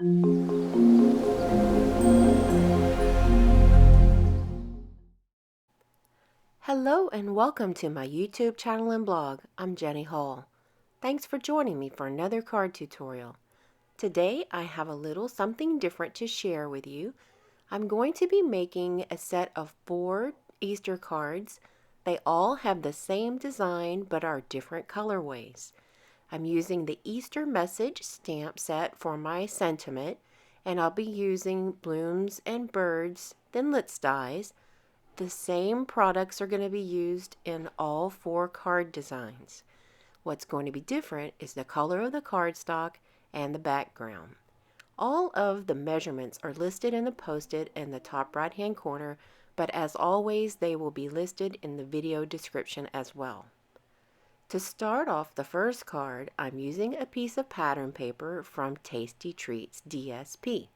Hello and welcome to my YouTube channel and blog. I'm Jenny Hall. Thanks for joining me for another card tutorial. Today I have a little something different to share with you. I'm going to be making a set of 4 Easter cards. They all have the same design but are different colorways. I'm using the Easter message stamp set for my sentiment, and I'll be using blooms and birds, thinlits dies. The same products are going to be used in all 4 card designs. What's going to be different is the color of the cardstock and the background. All of the measurements are listed in the post-it in the top right hand corner, but as always they will be listed in the video description as well. To start off the first card, I'm using a piece of pattern paper from Tasty Treats DSP.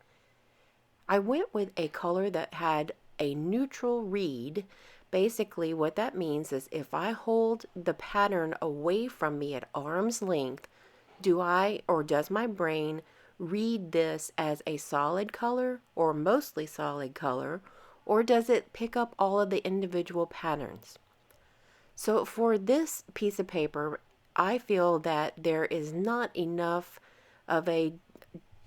I went with a color that had a neutral read. Basically what that means is if I hold the pattern away from me at arm's length, does my brain read this as a solid color or mostly solid color, or does it pick up all of the individual patterns? So for this piece of paper, I feel that there is not enough of a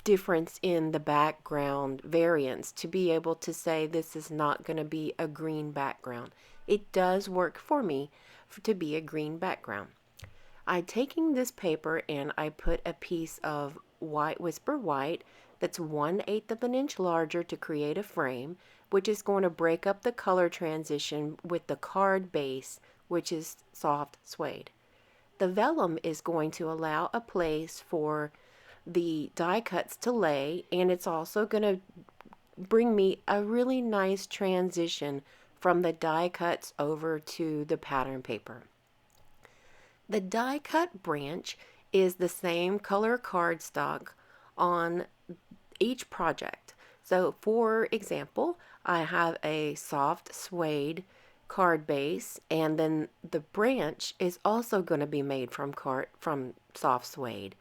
difference in the background variance to be able to say this is not going to be a green background. It does work for me to be a green background. I'm taking this paper and I put a piece of white Whisper White that's 1/8 of an inch larger to create a frame, which is going to break up the color transition with the card base, which is soft suede. The vellum is going to allow a place for the die cuts to lay, and it's also going to bring me a really nice transition from the die cuts over to the pattern paper. The die cut branch is the same color cardstock on each project. So for example, I have a soft suede card base, and then the branch is also going to be made from soft suede.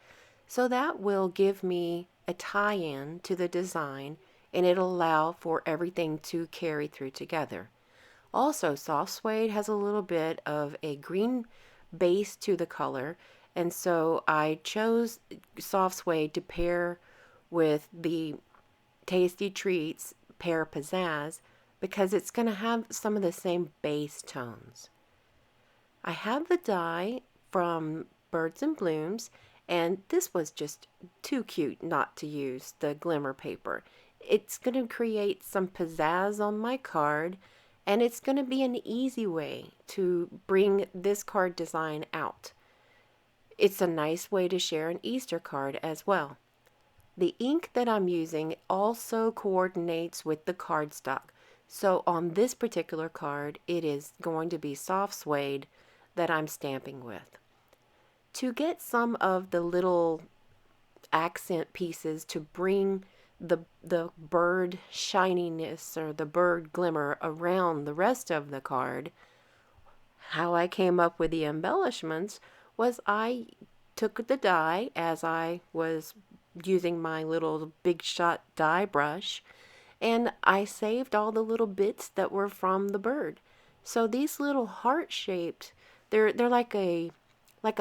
So that will give me a tie-in to the design, and it'll allow for everything to carry through together. Also, soft suede has a little bit of a green base to the color, and so I chose soft suede to pair with the Tasty Treats Pear Pizzazz because it's going to have some of the same base tones. I have the die from Birds and Blooms, and this was just too cute not to use the glimmer paper. It's going to create some pizzazz on my card, and it's going to be an easy way to bring this card design out. It's a nice way to share an Easter card as well. The ink that I'm using also coordinates with the cardstock. So on this particular card, it is going to be soft suede that I'm stamping with. To get some of the little accent pieces to bring the bird shininess or the bird glimmer around the rest of the card, how I came up with the embellishments was I took the die as I was using my little Big Shot die brush, and I saved all the little bits that were from the bird. So these little heart-shaped, they're like a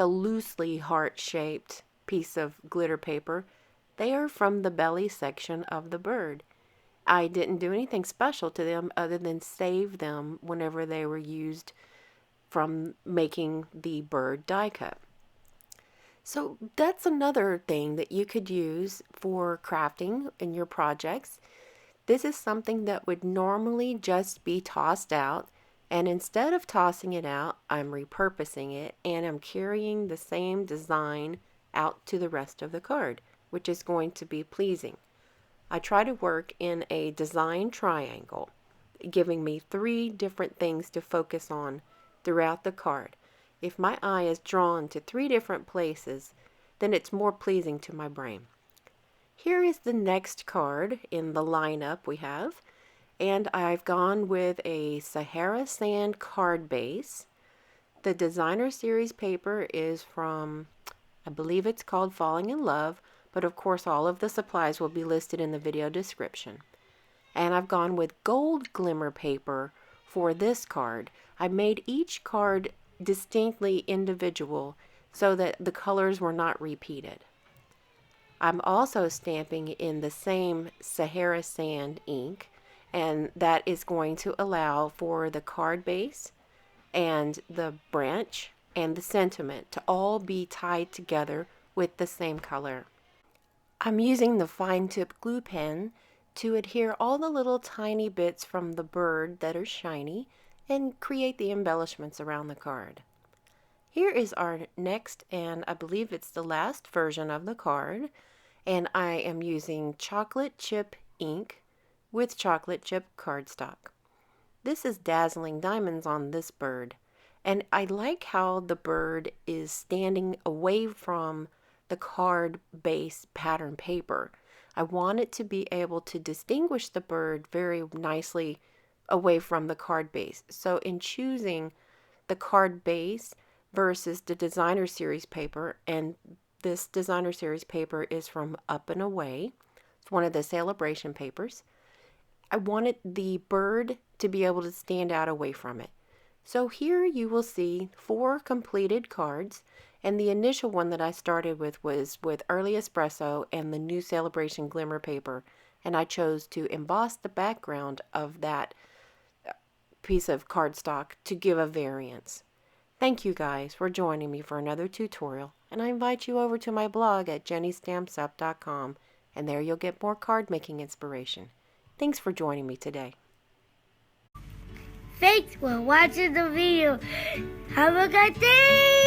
loosely heart-shaped piece of glitter paper. They are from the belly section of the bird. I didn't do anything special to them other than save them whenever they were used from making the bird die cut. So that's another thing that you could use for crafting in your projects. This is something that would normally just be tossed out, and instead of tossing it out, I'm repurposing it and I'm carrying the same design out to the rest of the card, which is going to be pleasing. I try to work in a design triangle, giving me 3 different things to focus on throughout the card. If my eye is drawn to 3 different places, then it's more pleasing to my brain. Here is the next card in the lineup we have, and I've gone with a Sahara Sand card base. The designer series paper is from, I believe it's called Falling in Love, but of course all of the supplies will be listed in the video description. And I've gone with gold glimmer paper for this card. I made each card distinctly individual so that the colors were not repeated. I'm also stamping in the same Sahara Sand ink, and that is going to allow for the card base and the branch and the sentiment to all be tied together with the same color. I'm using the fine tip glue pen to adhere all the little tiny bits from the bird that are shiny and create the embellishments around the card. Here is our next, and I believe it's the last version of the card, and I am using chocolate chip ink with chocolate chip cardstock. This is dazzling diamonds on this bird, and I like how the bird is standing away from the card base pattern paper. I want it to be able to distinguish the bird very nicely away from the card base. So in choosing the card base versus the designer series paper, and this designer series paper is from Up and Away, it's one of the celebration papers, I wanted the bird to be able to stand out away from it. So here you will see 4 completed cards, and the initial one that I started with was with Early Espresso and the new Celebration Glimmer paper, and I chose to emboss the background of that piece of cardstock to give a variance. Thank you guys for joining me for another tutorial, and I invite you over to my blog at jennystampsup.com, and there you'll get more card making inspiration. Thanks for joining me today. Thanks for watching the video. Have a good day!